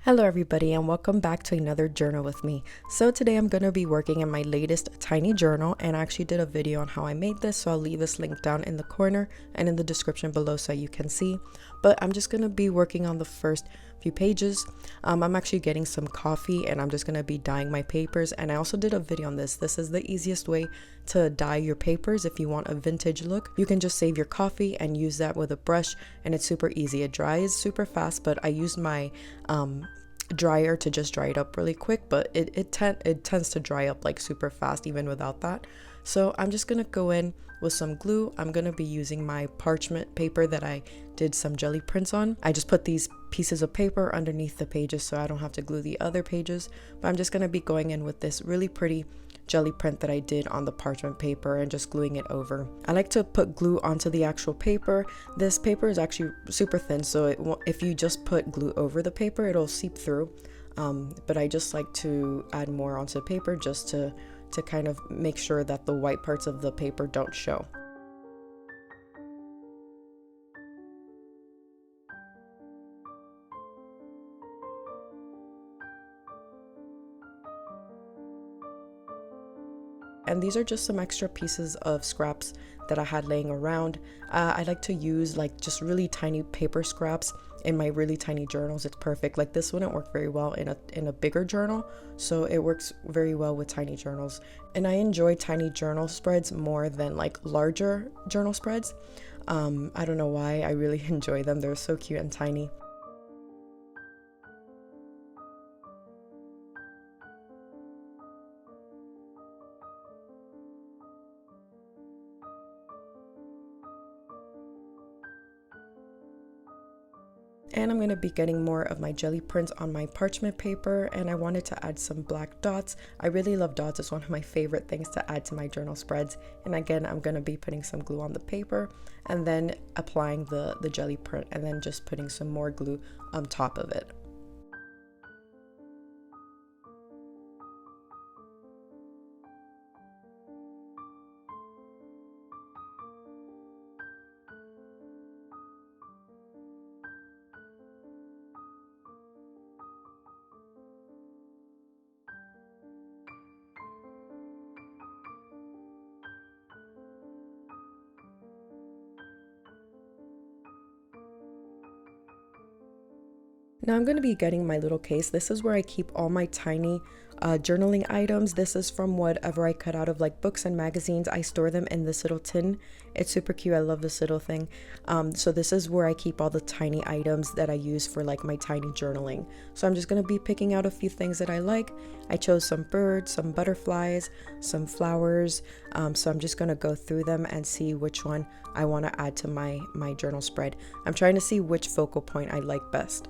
Hello everybody and welcome back to another journal with me. So today I'm going to be working in my latest tiny journal, and I actually did a video on how I made this, so I'll leave this link down in the corner and in the description below so you can see. But I'm just going to be working on the first few pages. I'm actually getting some coffee and I'm just going to be dyeing my papers, and I also did a video on this. This is the easiest way to dye your papers if you want a vintage look. You can just save your coffee and use that with a brush, and it's super easy. It dries super fast, but I used my dryer to just dry it up really quick, but it tends to dry up like super fast even without that. So I'm just gonna go in with some glue. I'm gonna be using my parchment paper that I did some jelly prints on. I just put these pieces of paper underneath the pages so I don't have to glue the other pages, but I'm just gonna be going in with this really pretty jelly print that I did on the parchment paper and just gluing it over. I like to put glue onto the actual paper. This paper is actually super thin, so if you just put glue over the paper, it'll seep through. But I just like to add more onto the paper just to kind of make sure that the white parts of the paper don't show. And these are just some extra pieces of scraps that I had laying around. I like to use like just really tiny paper scraps in my really tiny journals. It's perfect. Like this wouldn't work very well in a bigger journal, so it works very well with tiny journals. And I enjoy tiny journal spreads more than like larger journal spreads. I don't know why, I really enjoy them. They're so cute and tiny. And I'm going to be getting more of my jelly prints on my parchment paper, and I wanted to add some black dots. I really love dots. It's one of my favorite things to add to my journal spreads. And again, I'm going to be putting some glue on the paper and then applying the jelly print and then just putting some more glue on top of it. Now I'm going to be getting my little case. This is where I keep all my tiny journaling items. This is from whatever I cut out of like books and magazines. I store them in this little tin. It's super cute. I love this little thing. So this is where I keep all the tiny items that I use for like my tiny journaling. So I'm just going to be picking out a few things that I like. I chose some birds, some butterflies, some flowers. So I'm just going to go through them and see which one I want to add to my journal spread. I'm trying to see which focal point I like best.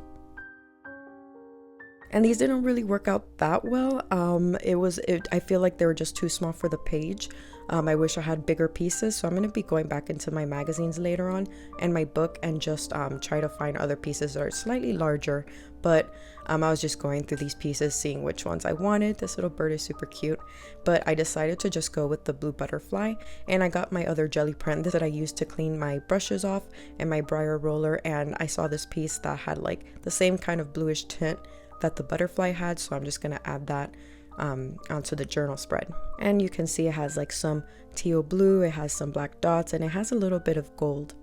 And these didn't really work out that well. I feel like they were just too small for the page. I wish I had bigger pieces, so I'm going to be going back into my magazines later on and my book and just try to find other pieces that are slightly larger. But I was just going through these pieces, seeing which ones I wanted. This little bird is super cute, but I decided to just go with the blue butterfly, and I got my other jelly print that I used to clean my brushes off and my briar roller, and I saw this piece that had like the same kind of bluish tint that the butterfly had, so I'm just gonna add that onto the journal spread. And you can see it has like some teal blue, it has some black dots, and it has a little bit of gold.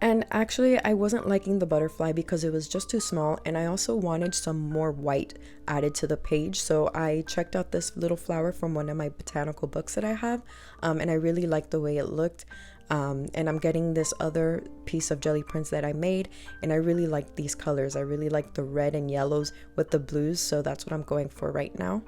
And actually, I wasn't liking the butterfly because it was just too small, and I also wanted some more white added to the page. So I checked out this little flower from one of my botanical books that I have, and I really liked the way it looked. And I'm getting this other piece of jelly prints that I made, and I really like these colors. I really like the red and yellows with the blues, so that's what I'm going for right now.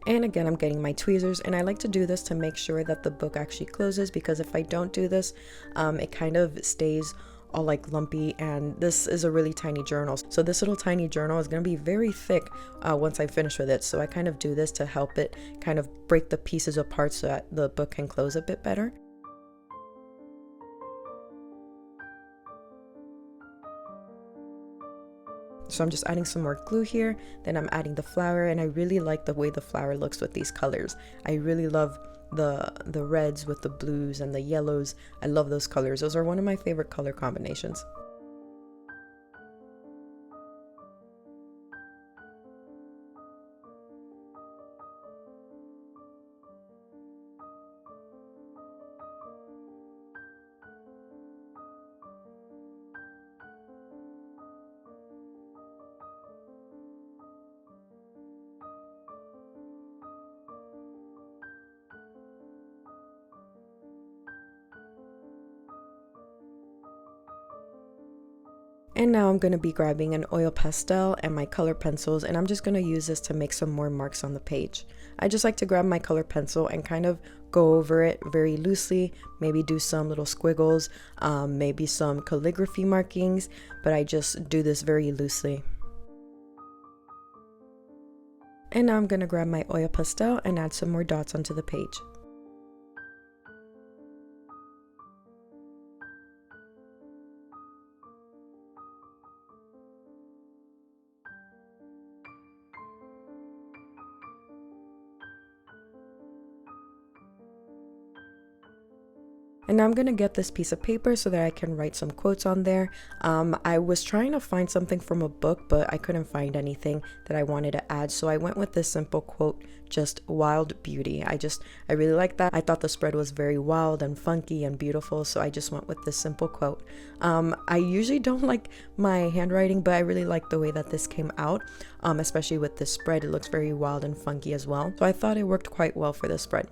And again, I'm getting my tweezers, and I like to do this to make sure that the book actually closes, because if I don't do this, it kind of stays all like lumpy, and this is a really tiny journal. So this little tiny journal is going to be very thick once I finish with it. So I kind of do this to help it kind of break the pieces apart so that the book can close a bit better. So I'm just adding some more glue here, then I'm adding the flower, and I really like the way the flower looks with these colors. I really love the reds with the blues and the yellows. I love those colors. Those are one of my favorite color combinations. And now I'm going to be grabbing an oil pastel and my color pencils, and I'm just going to use this to make some more marks on the page. I just like to grab my color pencil and kind of go over it very loosely, maybe do some little squiggles, maybe some calligraphy markings, but I just do this very loosely. And now I'm going to grab my oil pastel and add some more dots onto the page. And now I'm going to get this piece of paper so that I can write some quotes on there. I was trying to find something from a book, but I couldn't find anything that I wanted to add. So I went with this simple quote, just wild beauty. I really like that. I thought the spread was very wild and funky and beautiful. So I just went with this simple quote. I usually don't like my handwriting, but I really like the way that this came out, especially with this spread. It looks very wild and funky as well. So I thought it worked quite well for this spread.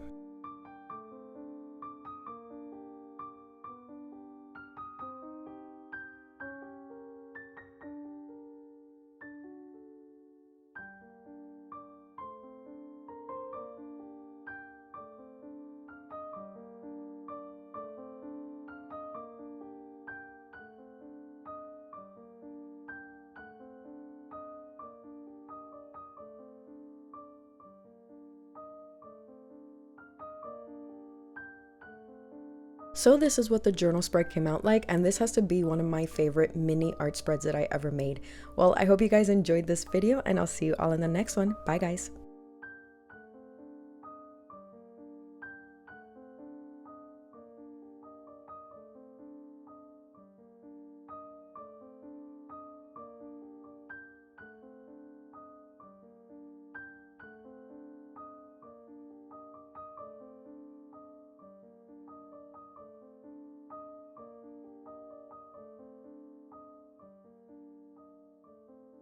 So this is what the journal spread came out like, and this has to be one of my favorite mini art spreads that I ever made. Well, I hope you guys enjoyed this video, and I'll see you all in the next one. Bye guys.